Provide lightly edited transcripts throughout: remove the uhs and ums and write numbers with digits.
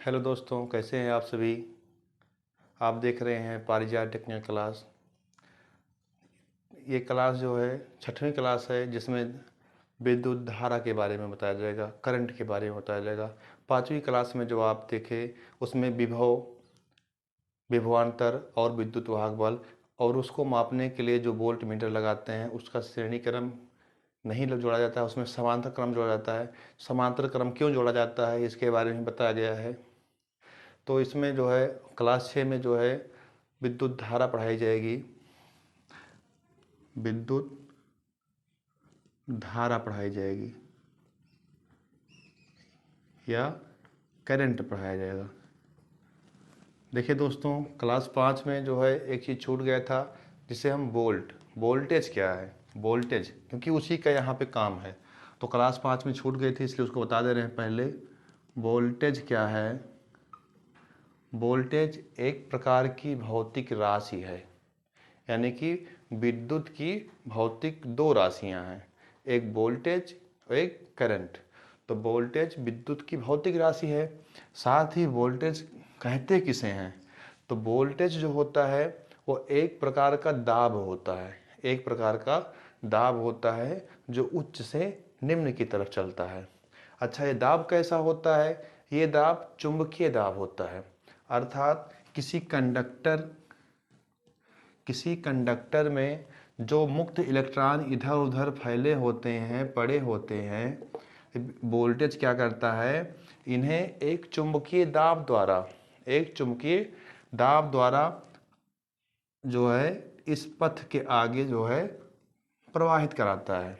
Hello दोस्तों, कैसे हैं आप सभी। आप देख रहे हैं पारिजात टेक्निकल क्लास। ये क्लास जो है 6वीं क्लास है, जिसमें विद्युत धारा के बारे में बताया जाएगा, करंट के बारे में बताया जाएगा। 5वीं क्लास में जो आप देखे उसमें विभव, विभवांतर और विद्युत वाहक बल, और उसको मापने के लिए जो वोल्ट मीटर लगाते हैं उसका श्रेणी क्रम नहीं जोड़ा जाता है, उसमें समांतर क्रम जोड़ा जाता है। समांतर क्रम क्यों जोड़ा जाता है इसके बारे में बताया गया है। तो इसमें जो है क्लास 6 में जो है विद्युत धारा पढ़ाई जाएगी, विद्युत धारा पढ़ाई जाएगी या करंट पढ़ाया जाएगा। देखिए दोस्तों, क्लास 5 में जो है एक चीज़ छूट गया था, जिसे हम वोल्टेज क्या है, वोल्टेज, क्योंकि उसी का यहाँ पे काम है। तो क्लास 5 में छूट गई थी, इसलिए उसको बता दे रहे हैं पहले। वोल्टेज क्या है? वोल्टेज एक प्रकार की भौतिक राशि है, यानी कि विद्युत की भौतिक दो राशियां हैं, एक वोल्टेज और एक करंट। तो वोल्टेज विद्युत की भौतिक राशि है। साथ ही वोल्टेज कहते किसे हैं? तो वोल्टेज जो होता है वो एक प्रकार का दाब होता है, एक प्रकार का दाब होता है जो उच्च से निम्न की तरफ चलता है। अच्छा, ये दाब कैसा होता है? ये दाब चुंबकीय दाब होता है, अर्थात किसी कंडक्टर में जो मुक्त इलेक्ट्रॉन इधर उधर फैले होते हैं, पड़े होते हैं, वोल्टेज क्या करता है, इन्हें एक चुंबकीय दाब द्वारा जो है इस पथ के आगे जो है प्रवाहित कराता है।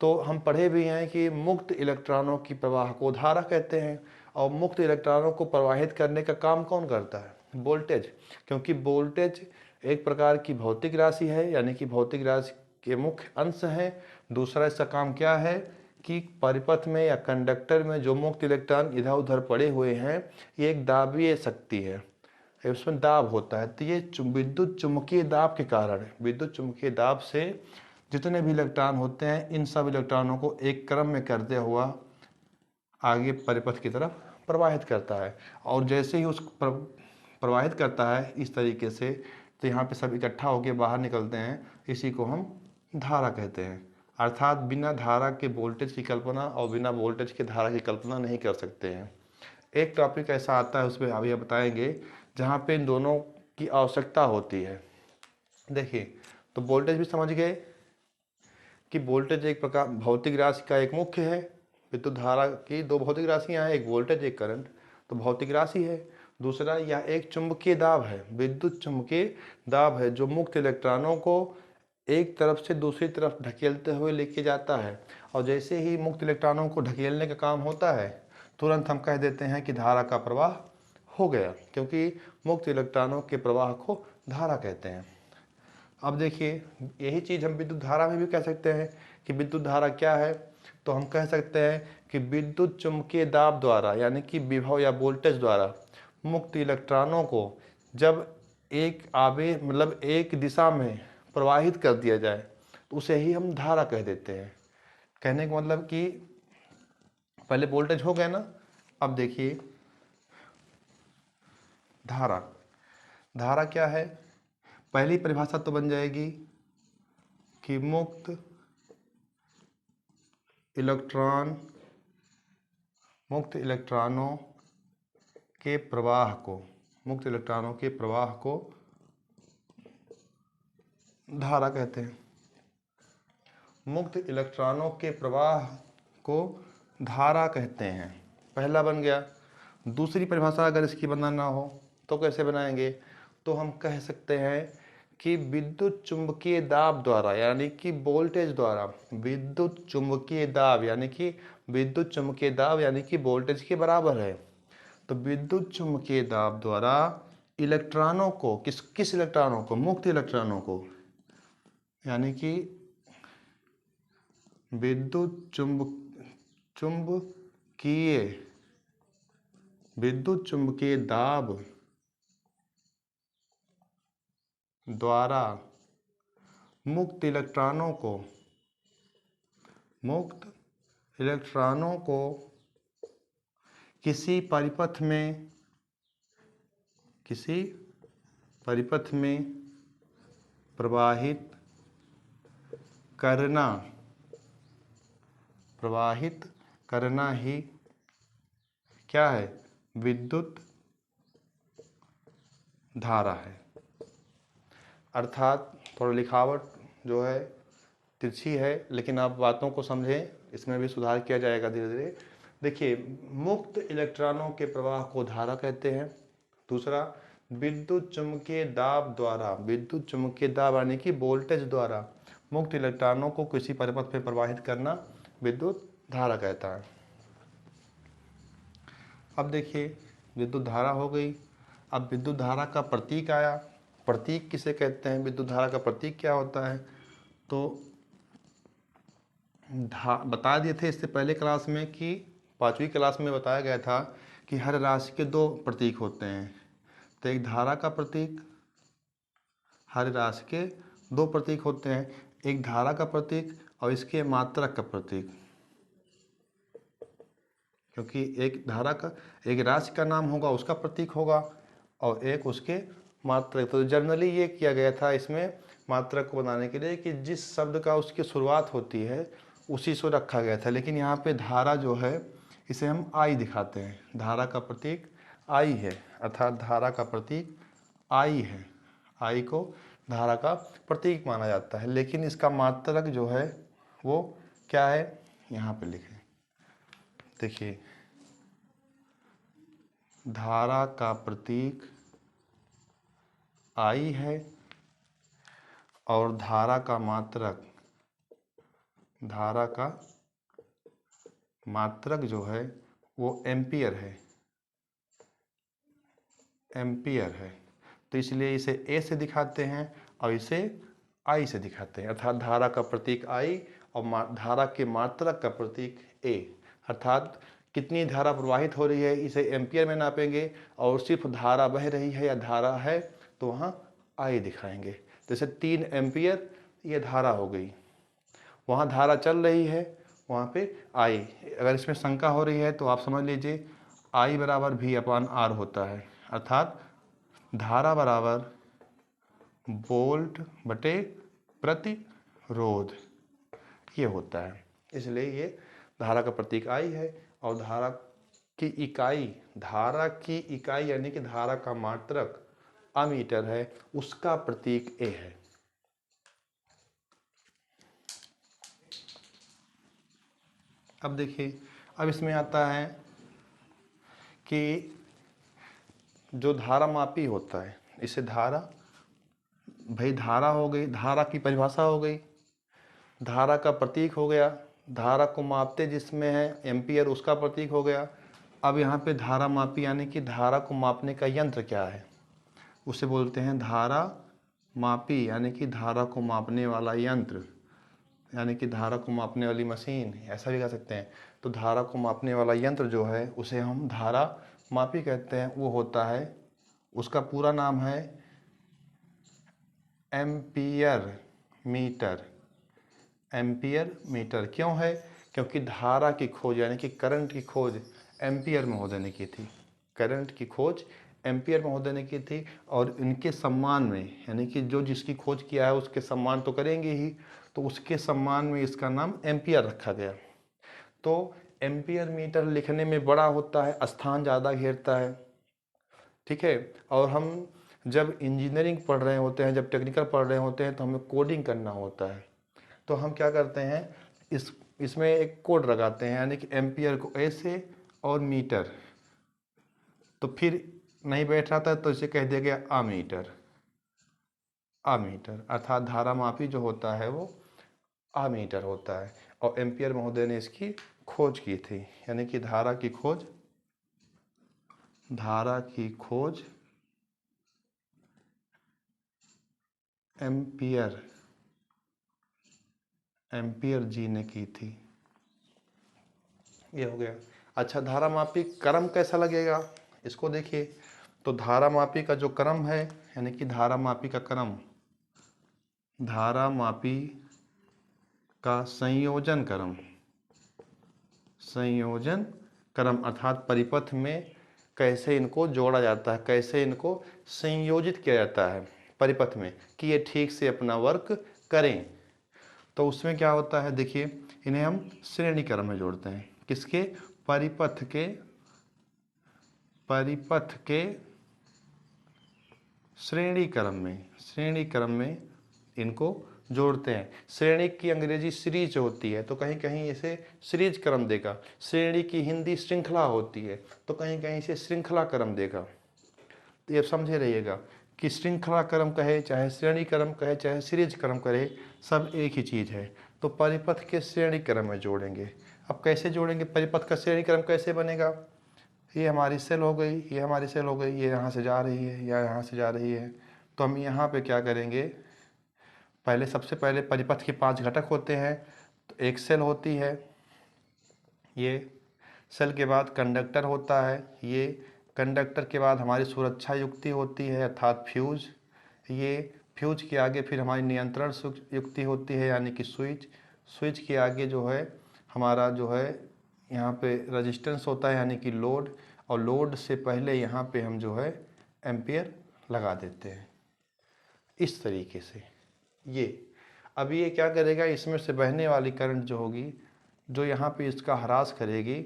तो हम पढ़े भी हैं कि मुक्त इलेक्ट्रॉनों की प्रवाह को धारा कहते हैं, और मुक्त इलेक्ट्रॉनों को प्रवाहित करने का काम कौन करता है? वोल्टेज। क्योंकि वोल्टेज एक प्रकार की भौतिक राशि है, यानी कि भौतिक राशि के मुख्य अंश है। दूसरा इसका काम क्या है कि परिपथ में या कंडक्टर में जो मुक्त इलेक्ट्रॉन इधर उधर पड़े हुए हैं, ये एक दाबीय शक्ति है, इसमें दाब होता है। तो ये विद्युत चुम्बकीय दाब के कारण, विद्युत चुम्बकीय दाब से जितने भी इलेक्ट्रॉन होते हैं, इन सब इलेक्ट्रॉनों को एक क्रम में करते हुआ आगे परिपथ की तरफ प्रवाहित करता है। और जैसे ही उस प्रवाहित करता है इस तरीके से, तो यहाँ पे सब इकट्ठा होकर बाहर निकलते हैं। इसी को हम धारा कहते हैं। अर्थात बिना धारा के वोल्टेज की कल्पना और बिना वोल्टेज के धारा की कल्पना नहीं कर सकते हैं। एक टॉपिक ऐसा आता है, उसमें अभी हम बताएंगे, जहाँ पे इन दोनों की आवश्यकता होती है। देखिए, तो वोल्टेज भी समझ गए कि वोल्टेज एक प्रकार भौतिक राशि का एक मुख्य है। विद्युत धारा की दो भौतिक राशियां हैं, एक वोल्टेज एक करंट। तो भौतिक राशि है। दूसरा, यह एक चुंबकीय दाब है, विद्युत चुंबकीय दाब है, जो मुक्त इलेक्ट्रॉनों को एक तरफ से दूसरी तरफ ढकेलते हुए लेके जाता है। और जैसे ही मुक्त इलेक्ट्रॉनों को ढकेलने का काम होता है, तुरंत हम कह देते हैं कि धारा का प्रवाह हो गया, क्योंकि मुक्त इलेक्ट्रॉनों के प्रवाह को धारा कहते हैं। अब देखिए, यही चीज़ हम विद्युत धारा में भी कह सकते हैं कि विद्युत धारा क्या है। तो हम कह सकते हैं कि विद्युत चुम्बकीय दाब द्वारा, यानी कि विभव या वोल्टेज द्वारा मुक्त इलेक्ट्रॉनों को जब एक आवेश मतलब एक दिशा में प्रवाहित कर दिया जाए, तो उसे ही हम धारा कह देते हैं। कहने का मतलब कि पहले वोल्टेज हो गया ना। अब देखिए, धारा, धारा क्या है? पहली परिभाषा तो बन जाएगी कि इलेक्ट्रॉन मुक्त इलेक्ट्रॉनों के प्रवाह को, मुक्त इलेक्ट्रॉनों के प्रवाह को धारा कहते हैं। मुक्त इलेक्ट्रॉनों के प्रवाह को धारा कहते हैं, पहला बन गया। दूसरी परिभाषा अगर इसकी बनाना हो तो कैसे बनाएंगे? तो हम कह सकते हैं कि विद्युत चुंबकीय दाब द्वारा, यानी कि वोल्टेज द्वारा, विद्युत चुंबकीय दाब यानी कि विद्युत चुंबकीय दाब यानी कि वोल्टेज के बराबर है। तो विद्युत चुंबकीय दाब द्वारा इलेक्ट्रॉनों को, किस इलेक्ट्रॉनों को? मुक्त इलेक्ट्रॉनों को, यानी कि चुंबकीय विद्युत चुंबकीय दाब द्वारा मुक्त इलेक्ट्रॉनों को किसी परिपथ में प्रवाहित करना ही क्या है? विद्युत धारा है। अर्थात थोड़ा लिखावट जो है तिरछी है, लेकिन आप बातों को समझें, इसमें भी सुधार किया जाएगा धीरे धीरे। देखिए, मुक्त इलेक्ट्रॉनों के प्रवाह को धारा कहते हैं। दूसरा, विद्युत चुम्बकीय दाब यानी कि वोल्टेज द्वारा मुक्त इलेक्ट्रॉनों को किसी परिपथ पे प्रवाहित करना विद्युत धारा कहता है। अब देखिए, विद्युत धारा हो गई। अब विद्युत धारा का प्रतीक आया। प्रतीक किसे कहते हैं? विद्युत धारा का प्रतीक क्या होता है? तो बता दिए थे इससे पहले क्लास में कि 5वीं क्लास में बताया गया था कि हर राशि के 2 प्रतीक होते हैं। तो एक धारा का प्रतीक, हर राशि के 2 प्रतीक होते हैं, एक धारा का प्रतीक और इसके मात्रक का प्रतीक। क्योंकि एक धारा का, एक राशि का नाम होगा, उसका प्रतीक होगा, और एक उसके मात्रक। तो जनरली ये किया गया था इसमें मात्रक को बनाने के लिए कि जिस शब्द का उसकी शुरुआत होती है उसी से रखा गया था। लेकिन यहाँ पे धारा जो है इसे हम आई दिखाते हैं। धारा का प्रतीक आई है, अर्थात धारा का प्रतीक आई है। आई को धारा का प्रतीक माना जाता है। लेकिन इसका मात्रक जो है वो क्या है? यहाँ पे लिखें। देखिए, धारा का प्रतीक आई है और धारा का मात्रक जो है वो एम्पियर है। तो इसलिए इसे ए से दिखाते हैं और इसे आई से दिखाते हैं। अर्थात धारा का प्रतीक आई और धारा के मात्रक का प्रतीक ए। अर्थात कितनी धारा प्रवाहित हो रही है इसे एम्पियर में नापेंगे, और सिर्फ धारा बह रही है या धारा है तो वहाँ आई दिखाएंगे। जैसे 3 एम्पियर ये धारा हो गई, वहाँ धारा चल रही है, वहाँ पे आई। अगर इसमें शंका हो रही है तो आप समझ लीजिए आई बराबर V/R होता है। अर्थात धारा बराबर वोल्ट बटे प्रतिरोध ये होता है। इसलिए ये धारा का प्रतीक आई है और धारा की इकाई यानी कि धारा का मात्रक अमीटर है, उसका प्रतीक ए है। अब देखिए, अब इसमें आता है कि जो धारा मापी होता है, इसे धारा हो गई, धारा की परिभाषा हो गई, धारा का प्रतीक हो गया, धारा को मापते जिसमें है एम्पियर उसका प्रतीक हो गया। अब यहाँ पे धारा मापी यानी कि धारा को मापने का यंत्र क्या है, उसे बोलते हैं धारा मापी, यानी कि धारा को मापने वाला यंत्र, यानी कि धारा को मापने वाली मशीन, ऐसा भी कह सकते हैं। तो धारा को मापने वाला यंत्र जो है उसे हम धारा मापी कहते हैं। वो होता है, उसका पूरा नाम है एम्पियर मीटर। एम्पियर मीटर क्यों है? क्योंकि धारा की खोज यानी कि करंट की खोज एम्पियर में हो देने की थी। करंट की खोज एम्पियर में हो देने की थी, और इनके सम्मान में, यानी कि जो जिसकी खोज किया है उसके सम्मान तो करेंगे ही, तो उसके सम्मान में इसका नाम एम्पियर रखा गया। तो एम्पियर मीटर लिखने में बड़ा होता है, स्थान ज़्यादा घेरता है, ठीक है। और हम जब इंजीनियरिंग पढ़ रहे होते हैं, जब टेक्निकल पढ़ रहे होते हैं, तो हमें कोडिंग करना होता है। तो हम क्या करते हैं, इसमें एक कोड लगाते हैं, यानी कि एम्पियर को ऐसे और मीटर, तो फिर नहीं बैठ रहा था तो इसे कह दिया गया अमीटर। अर्थात धारा मापी जो होता है वो अमीटर होता है, और एम्पियर महोदय ने इसकी खोज की थी, यानी कि धारा की खोज एम्पियर जी ने की थी। ये हो गया। अच्छा, धारा मापी क्रम कैसा लगेगा इसको देखिए। तो धारा मापी का जो क्रम है, यानी कि धारा मापी का क्रम, धारा मापी का संयोजन क्रम अर्थात परिपथ में कैसे इनको जोड़ा जाता है, कैसे इनको संयोजित किया जाता है परिपथ में कि ये ठीक से अपना वर्क करें। तो उसमें क्या होता है, देखिए इन्हें हम श्रेणी क्रम में जोड़ते हैं। किसके? परिपथ के श्रेणी क्रम में इनको जोड़ते हैं। श्रेणी की अंग्रेजी सीरीज होती है, तो कहीं कहीं इसे सीरीज क्रम देगा। श्रेणी की हिंदी श्रृंखला होती है, तो कहीं कहीं इसे श्रृंखला क्रम देगा। तो ये समझे रहिएगा कि श्रृंखला क्रम कहे, चाहे श्रेणी क्रम कहे, चाहे सीरीज क्रम करे, सब एक ही चीज़ है। तो परिपथ के श्रेणी क्रम में जोड़ेंगे। अब कैसे जोड़ेंगे? परिपथ का श्रेणी क्रम कैसे बनेगा? ये हमारी सेल हो गई, ये हमारी सेल हो गई, ये यहाँ से जा रही है या यहाँ से जा रही है। तो हम यहाँ पे क्या करेंगे, पहले सबसे पहले परिपथ के 5 घटक होते हैं। तो एक सेल होती है, ये सेल के बाद कंडक्टर होता है, ये कंडक्टर के बाद हमारी सुरक्षा युक्ति होती है अर्थात फ्यूज, ये फ्यूज के आगे फिर हमारी नियंत्रण युक्ति होती है यानी कि स्विच, स्विच के आगे जो है हमारा जो है यहाँ पे रेजिस्टेंस होता है यानी कि लोड, और लोड से पहले यहाँ पे हम जो है एम्पियर लगा देते हैं इस तरीके से। ये अब ये क्या करेगा, इसमें से बहने वाली करंट जो होगी, जो यहाँ पे इसका ह्रास करेगी,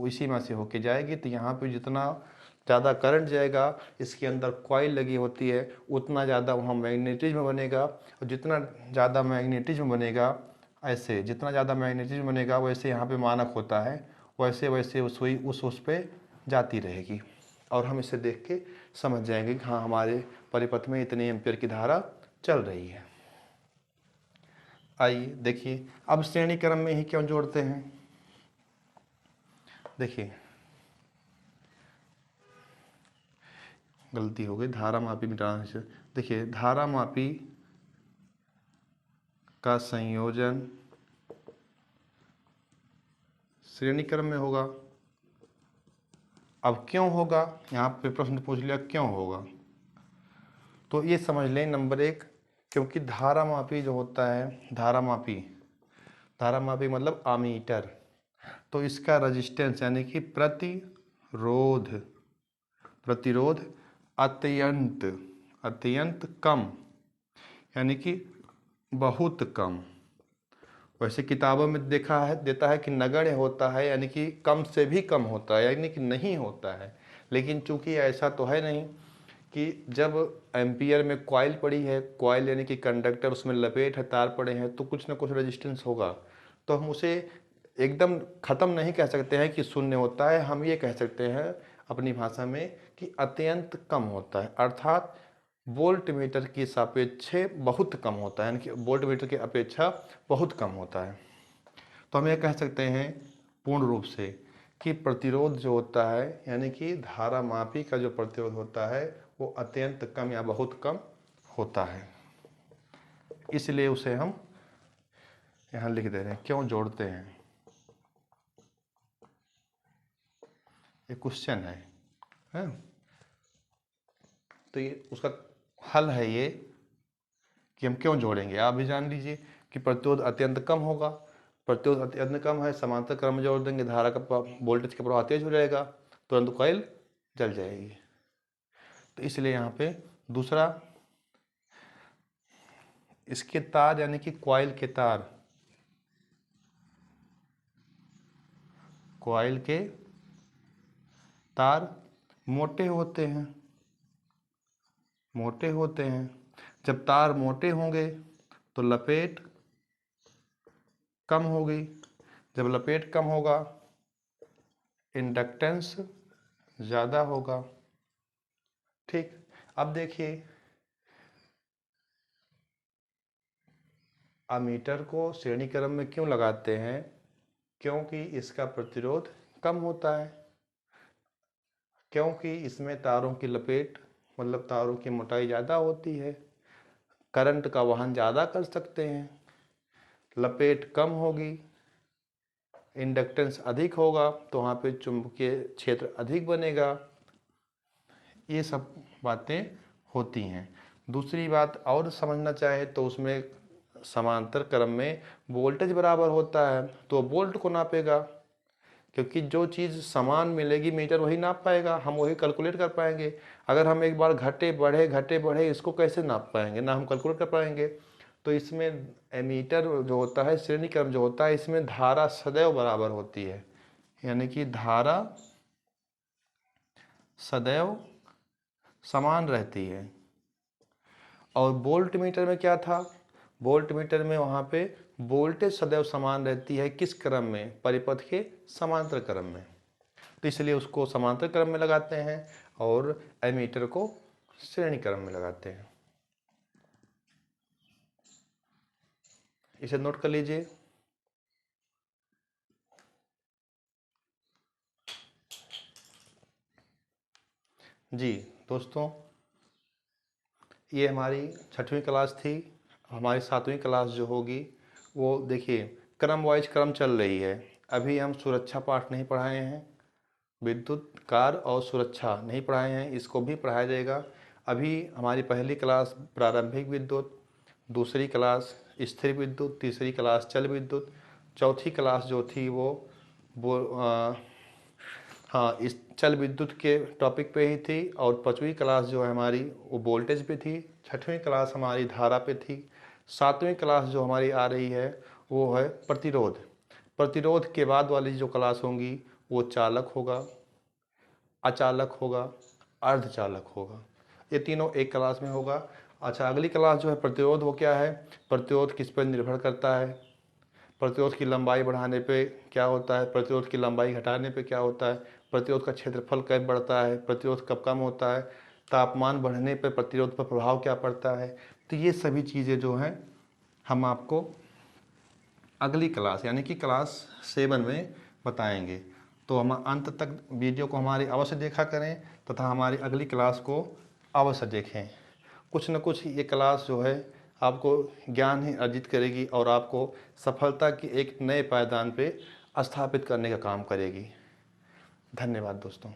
इसी में से होके जाएगी। तो यहाँ पे जितना ज़्यादा करंट जाएगा, इसके अंदर कॉइल लगी होती है, उतना ज़्यादा वहाँ मैग्नेटिज्म बनेगा, और जितना ज़्यादा मैग्नेटिज्म बनेगा, ऐसे जितना ज़्यादा मैग्नेटिज्म बनेगा वैसे यहाँ पे मानक होता है, वैसे वैसे सुई उस पे जाती रहेगी, और हम इसे देख के समझ जाएंगे कि हाँ हमारे परिपथ में इतने एम्पियर की धारा चल रही है। आइए देखिए अब श्रेणी क्रम में ही क्यों जोड़ते हैं। देखिए गलती हो गई, धारा मापी मिटाना से। देखिए धारा मापी का संयोजन श्रेणी क्रम में होगा। अब क्यों होगा, यहाँ पे प्रश्न पूछ लिया क्यों होगा, तो ये समझ लें नंबर 1, क्योंकि धारा मापी जो होता है, धारा मापी मतलब आमीटर, तो इसका रेजिस्टेंस यानी कि प्रतिरोध अत्यंत कम, यानी कि बहुत कम। वैसे किताबों में देता है कि नगण्य होता है, यानी कि कम से भी कम होता है, यानी कि नहीं होता है। लेकिन चूंकि ऐसा तो है नहीं कि जब एम्पियर में कॉइल पड़ी है, कॉइल यानी कि कंडक्टर, उसमें लपेट है, तार पड़े हैं, तो कुछ ना कुछ रेजिस्टेंस होगा। तो हम उसे एकदम ख़त्म नहीं कह सकते हैं कि शून्य होता है, हम ये कह सकते हैं अपनी भाषा में कि अत्यंत कम होता है, अर्थात वोल्ट मीटर की सापेक्ष बहुत कम होता है, यानी कि वोल्ट मीटर की अपेक्षा बहुत कम होता है। तो हम ये कह सकते हैं पूर्ण रूप से कि प्रतिरोध जो होता है, यानी कि धारा मापी का जो प्रतिरोध होता है वो अत्यंत कम या बहुत कम होता है। इसलिए उसे हम यहाँ लिख दे रहे हैं। क्यों जोड़ते हैं, ये क्वेश्चन है? तो ये उसका हल है ये कि हम क्यों जोड़ेंगे। आप भी जान लीजिए कि प्रतिरोध अत्यंत कम होगा, प्रतिरोध अत्यंत कम है, समांतर क्रम में जोड़ देंगे, धारा का वोल्टेज का प्रवाह तेज हो जाएगा, तुरंत कॉइल जल जाएगी। तो इसलिए यहाँ पे दूसरा, इसके तार यानी कि कॉइल के तार मोटे होते हैं। जब तार मोटे होंगे तो लपेट कम होगी, जब लपेट कम होगा इंडक्टेंस ज़्यादा होगा। ठीक, अब देखिए अमीटर को श्रेणी क्रम में क्यों लगाते हैं, क्योंकि इसका प्रतिरोध कम होता है, क्योंकि इसमें तारों की लपेट मतलब तारों की मोटाई ज़्यादा होती है, करंट का वहन ज़्यादा कर सकते हैं, लपेट कम होगी, इंडक्टेंस अधिक होगा, तो वहाँ पे चुंबकीय क्षेत्र अधिक बनेगा। ये सब बातें होती हैं। दूसरी बात और समझना चाहे तो उसमें समांतर क्रम में वोल्टेज बराबर होता है, तो वोल्ट को नापेगा, क्योंकि जो चीज़ समान मिलेगी मीटर वही नाप पाएगा, हम वही कैलकुलेट कर पाएंगे। अगर हम एक बार घटे बढ़े इसको कैसे नाप पाएंगे, ना हम कैलकुलेट कर पाएंगे। तो इसमें एमीटर जो होता है, श्रेणी क्रम जो होता है, इसमें धारा सदैव बराबर होती है, यानी कि धारा सदैव समान रहती है। और वोल्ट मीटर में क्या था, वोल्ट मीटर में वहाँ पे वोल्टेज सदैव समान रहती है, किस क्रम में, परिपथ के समांतर क्रम में। तो इसलिए उसको समांतर क्रम में लगाते हैं और एमीटर को श्रेणी क्रम में लगाते हैं। इसे नोट कर लीजिए। जी दोस्तों, ये हमारी 6वीं क्लास थी। हमारी 7वीं क्लास जो होगी वो देखिए क्रम वाइज क्रम चल रही है। अभी हम सुरक्षा पाठ नहीं पढ़ाए हैं, विद्युत कार्य और सुरक्षा नहीं पढ़ाए हैं, इसको भी पढ़ाया जाएगा। अभी हमारी पहली क्लास प्रारंभिक विद्युत, दूसरी क्लास स्थिर विद्युत, तीसरी क्लास चल विद्युत, चौथी क्लास जो थी वो हाँ इस चल विद्युत के टॉपिक पे ही थी। और 5वीं क्लास जो है हमारी वो वोल्टेज पे थी। 6वीं क्लास हमारी धारा पे थी। 7वीं क्लास जो हमारी आ रही है वो है प्रतिरोध। प्रतिरोध के बाद वाली जो क्लास होंगी वो चालक होगा, अचालक होगा, अर्धचालक होगा। ये तीनों एक क्लास में होगा। अच्छा, अगली क्लास जो है प्रतिरोध, वो क्या है, प्रतिरोध किस पर निर्भर करता है, प्रतिरोध की लंबाई बढ़ाने पे क्या होता है, प्रतिरोध की लंबाई घटाने पे क्या होता है, प्रतिरोध का क्षेत्रफल कब बढ़ता है, प्रतिरोध कब कम होता है, तापमान बढ़ने पे प्रतिरोध पर प्रभाव क्या पड़ता है। तो ये सभी चीज़ें जो हैं हम आपको अगली क्लास यानी कि क्लास 7 में बताएंगे। तो हम अंत तक वीडियो को हमारी अवश्य देखा करें तथा हमारी अगली क्लास को अवश्य देखें। कुछ न कुछ ये क्लास जो है आपको ज्ञान ही अर्जित करेगी और आपको सफलता की एक नए पायदान पे स्थापित करने का काम करेगी। धन्यवाद दोस्तों।